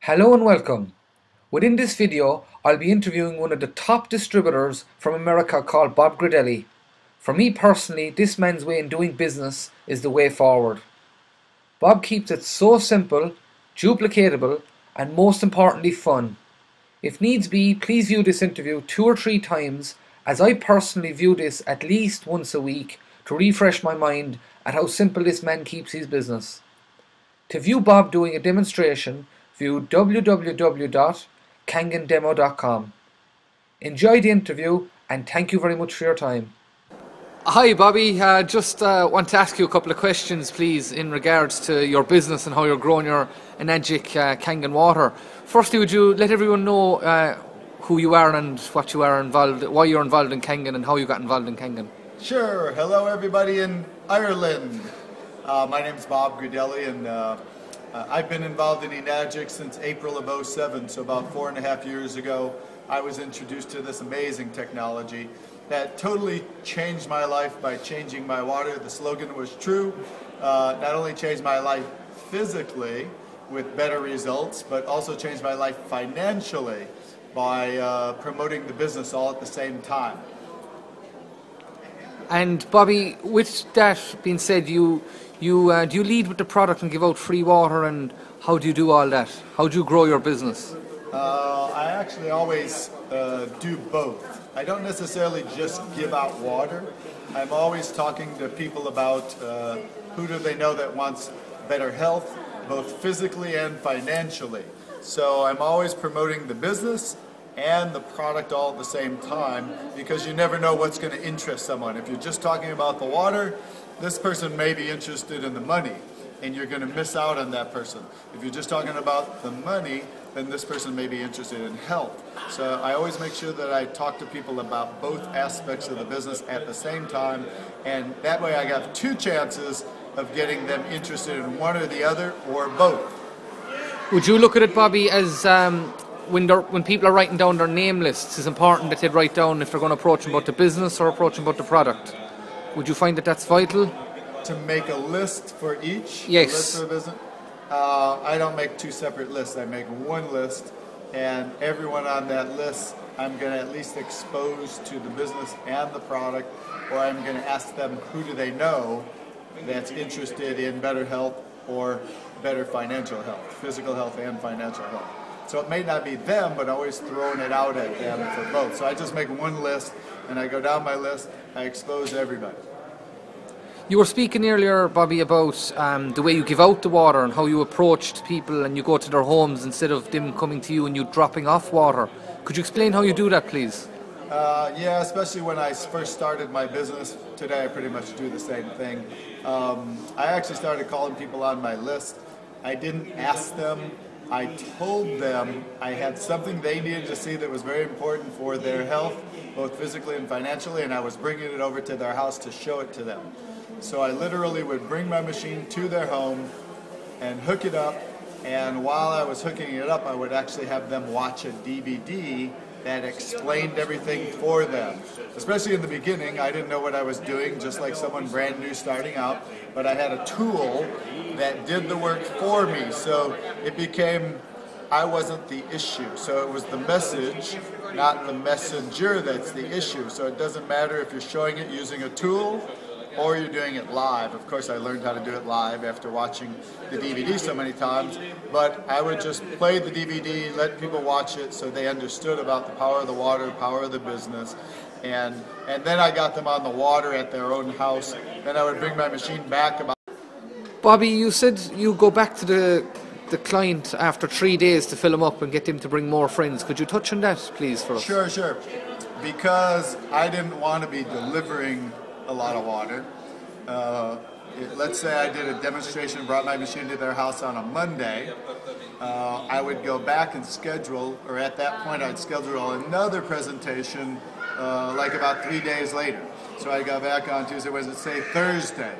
Hello and welcome. Within this video, I'll be interviewing one of the top distributors from America called Bob Gridelli. For me personally, this man's way in doing business is the way forward. Bob keeps it so simple, duplicatable, and most importantly fun. If needs be, please view this interview 2 or 3 times, as I personally view this at least once a week to refresh my mind at how simple this man keeps his business. To view Bob doing a demonstration, view www.kangandemo.com. Enjoy the interview and thank you very much for your time. Hi Bobby, just want to ask you a couple of questions please in regards to your business and how you're growing your Enagic Kangen water. Firstly, would you let everyone know who you are and what you are involved, why you're involved in Kangen and how you got involved in Kangen? Sure. Hello everybody in Ireland. My name's Bob Gridelli, and I've been involved in Enagic since April of '07, so about 4.5 years ago. I was introduced to this amazing technology that totally changed my life by changing my water. The slogan was true. Not only changed my life physically with better results, but also changed my life financially by promoting the business all at the same time. And Bobby, with that being said, do you lead with the product and give out free water, and how do you do all that? How do you grow your business? I actually always do both. I don't necessarily just give out water. I'm always talking to people about who do they know that wants better health, both physically and financially. So I'm always promoting the business and the product all at the same time, because you never know what's going to interest someone. If you're just talking about the water, this person may be interested in the money, and you're going to miss out on that person. If you're just talking about the money, then this person may be interested in health. So I always make sure that I talk to people about both aspects of the business at the same time, and that way I got 2 chances of getting them interested in one or the other, or both. Would you look at it, Bobby, as when people are writing down their name lists, it's important that they write down if they're going to approach them about the business or approach them about the product? Would you find that that's vital? To make a list for each? Yes. A list for the business? I don't make 2 separate lists. I make one list, and everyone on that list I'm going to at least expose to the business and the product, or I'm going to ask them who do they know that's interested in better health or better financial health, physical health and financial health. So it may not be them, but always throwing it out at them for both. So I just make one list, and I go down my list, I expose everybody. You were speaking earlier, Bobby, about the way you give out the water and how you approached people and you go to their homes instead of them coming to you and you dropping off water. Could you explain how you do that, please? Yeah, especially when I first started my business. Today I pretty much do the same thing. I actually started calling people on my list. I didn't ask them. I told them I had something they needed to see that was very important for their health, both physically and financially, and I was bringing it over to their house to show it to them. So I literally would bring my machine to their home and hook it up, and while I was hooking it up, I would actually have them watch a DVD that explained everything for them. Especially in the beginning, I didn't know what I was doing, just like someone brand new starting out, but I had a tool that did the work for me, so it became, I wasn't the issue. So it was the message, not the messenger, that's the issue. So it doesn't matter if you're showing it using a tool or you're doing it live. Of course, I learned how to do it live after watching the DVD so many times, but I would just play the DVD, let people watch it so they understood about the power of the water, power of the business, and then I got them on the water at their own house. Then I would bring my machine back about... Bobby, you said you go back to the client after 3 days to fill them up and get them to bring more friends. Could you touch on that, please, for us? Sure. Because I didn't want to be delivering a lot of water. Let's say I did a demonstration and brought my machine to their house on a Monday. I would go back and schedule, or at that point I'd schedule another presentation like about 3 days later. So I'd go back on Tuesday, Wednesday, say Thursday.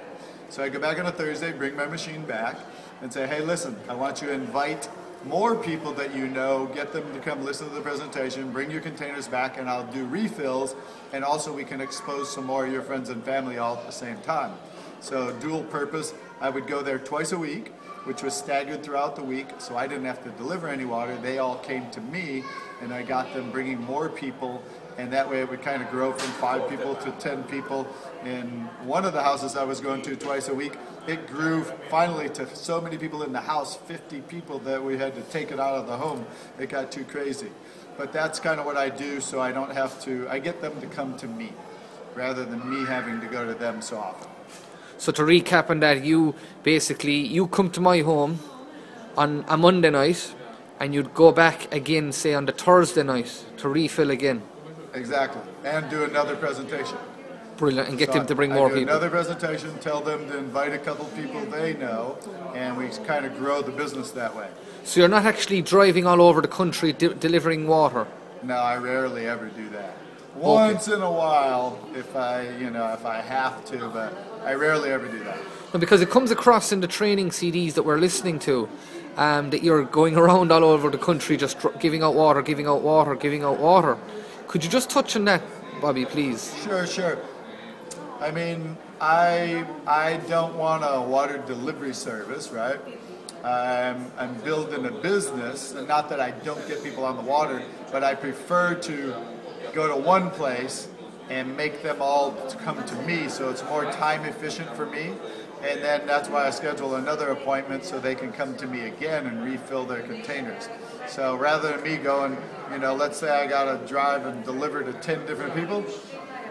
So I'd go back on a Thursday, bring my machine back, and say, hey, listen, I want you to invite more people that you know, get them to come listen to the presentation, bring your containers back, and I'll do refills, and also we can expose some more of your friends and family all at the same time. So dual purpose, I would go there twice a week, which was staggered throughout the week, so I didn't have to deliver any water. They all came to me, and I got them bringing more people, and that way it would kind of grow from 5 people to 10 people. In one of the houses I was going to twice a week, it grew finally to so many people in the house, 50 people, that we had to take it out of the home. It got too crazy. But that's kind of what I do, so I don't have to, I get them to come to me rather than me having to go to them so often. So to recap on that, you come to my home on a Monday night, and you'd go back again, say on the Thursday night, to refill again. Exactly, and do another presentation. Brilliant, and get them to bring more people. Another presentation, tell them to invite a couple people they know, and we kind of grow the business that way. So you're not actually driving all over the country delivering water? No, I rarely ever do that. Once in a while, if I have to, but I rarely ever do that. No, because it comes across in the training CDs that we're listening to, that you're going around all over the country just giving out water. Could you just touch on that, Bobby, please? Sure. I mean, I don't want a water delivery service, right? I'm building a business, and not that I don't get people on the water, but I prefer to go to one place and make them all come to me, so it's more time efficient for me. And then that's why I schedule another appointment so they can come to me again and refill their containers. So rather than me going, let's say I got to drive and deliver to 10 different people,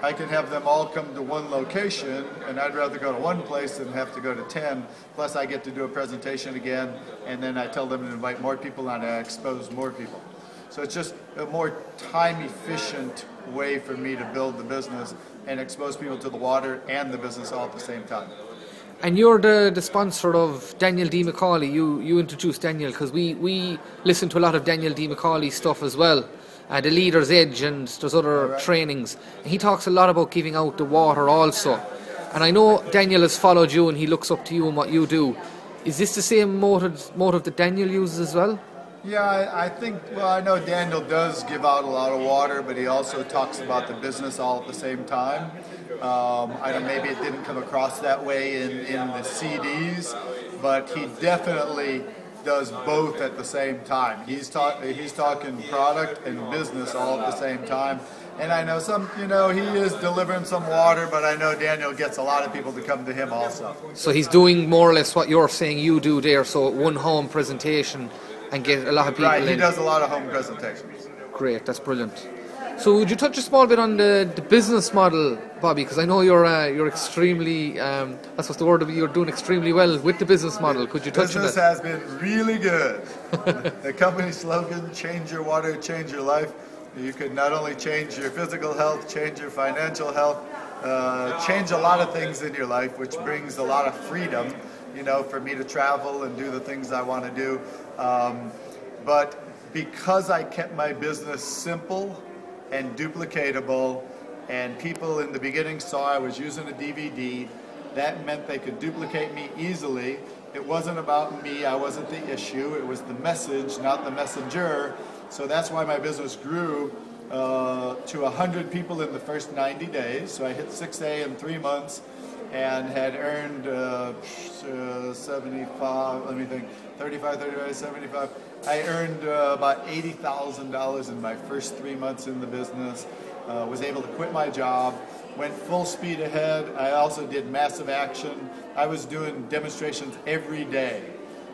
I can have them all come to one location, and I'd rather go to one place than have to go to 10. Plus I get to do a presentation again, and then I tell them to invite more people and I expose more people. So it's just a more time-efficient way for me to build the business and expose people to the water and the business all at the same time. And you're the sponsor of Daniel D. McCauley. You introduced Daniel, because we listen to a lot of Daniel D. McCauley stuff as well. The Leader's Edge, and there's other trainings. And he talks a lot about giving out the water also. And I know Daniel has followed you and he looks up to you and what you do. Is this the same motive that Daniel uses as well? Yeah, I think, I know Daniel does give out a lot of water, but he also talks about the business all at the same time. I don't, maybe it didn't come across that way in the CDs, but he definitely does both at the same time. He's talking product and business all at the same time. And I know he is delivering some water, but I know Daniel gets a lot of people to come to him also. So he's doing more or less what you're saying you do there, so one home presentation and get a lot of people in. Right, he does a lot of home presentations. Great, that's brilliant. So would you touch a small bit on the business model, Bobby? Because I know you're extremely, that's what's the word of it, you're doing extremely well with the business model. Could you touch on that? Business has been really good. The company slogan, change your water, change your life. You could not only change your physical health, change your financial health, change a lot of things in your life, which brings a lot of freedom, for me to travel and do the things I want to do. But because I kept my business simple and duplicatable, and people in the beginning saw I was using a DVD, that meant they could duplicate me easily. It wasn't about me, I wasn't the issue, it was the message, not the messenger. So that's why my business grew to 100 people in the first 90 days. So I hit 6A in 3 months and had earned 75, let me think, 35, 75. I earned about $80,000 in my first 3 months in the business. Was able to quit my job, went full speed ahead. I also did massive action. I was doing demonstrations every day.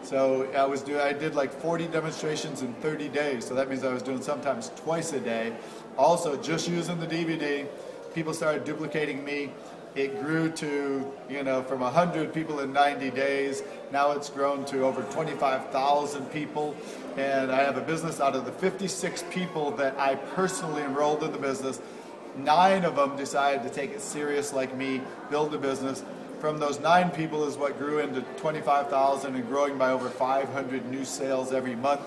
So I did like 40 demonstrations in 30 days. So that means I was doing sometimes twice a day. Also, just using the DVD, people started duplicating me. It grew to, from 100 people in 90 days. Now it's grown to over 25,000 people. And I have a business out of the 56 people that I personally enrolled in the business. 9 of them decided to take it serious like me, build a business. From those 9 people is what grew into 25,000 and growing by over 500 new sales every month.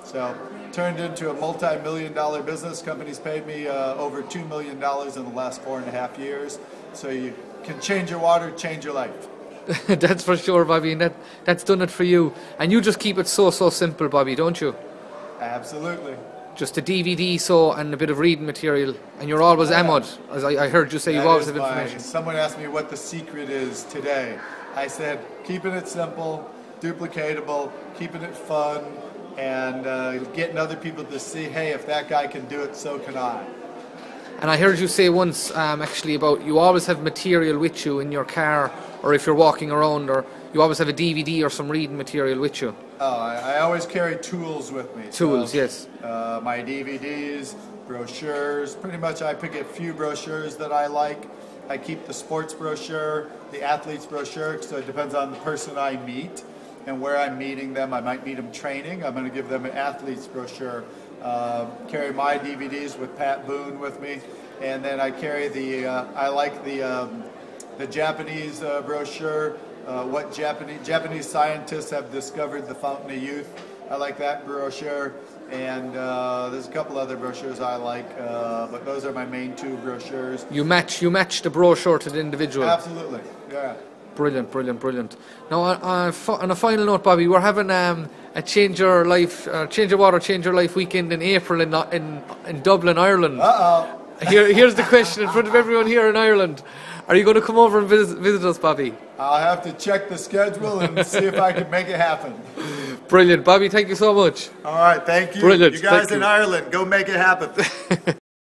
So turned into a multi-million-dollar business. Companies paid me over $2 million in the last 4.5 years. So you can change your water, change your life. That's for sure, Bobby, and that's done it for you. And you just keep it so simple, Bobby, don't you? Absolutely. Just a DVD, and a bit of reading material, and you're always ammoed. As I heard you say, you always have information. Someone asked me what the secret is today. I said, keeping it simple, duplicatable, keeping it fun, and getting other people to see, hey, if that guy can do it, so can I. And I heard you say once, actually, about you always have material with you in your car, or if you're walking around, or you always have a DVD or some reading material with you. Oh, I always carry tools with me. Tools, yes. My DVDs, brochures. Pretty much I pick a few brochures that I like. I keep the sports brochure, the athlete's brochure, so it depends on the person I meet and where I'm meeting them. I might meet them training. I'm going to give them an athlete's brochure. Carry my DVDs with Pat Boone with me, and then I carry I like the Japanese brochure. What Japanese scientists have discovered the fountain of youth. I like that brochure, and there's a couple other brochures I like, but those are my main two brochures. You match the brochure to the individual. Absolutely, yeah. Brilliant, brilliant, brilliant. Now, on a final note, Bobby, we're having a change your water, change your life weekend in April in Dublin, Ireland. Here's the question in front of everyone here in Ireland: are you going to come over and visit us, Bobby? I'll have to check the schedule and see if I can make it happen. Brilliant, Bobby. Thank you so much. All right, thank you. Brilliant. You guys in Ireland, go make it happen.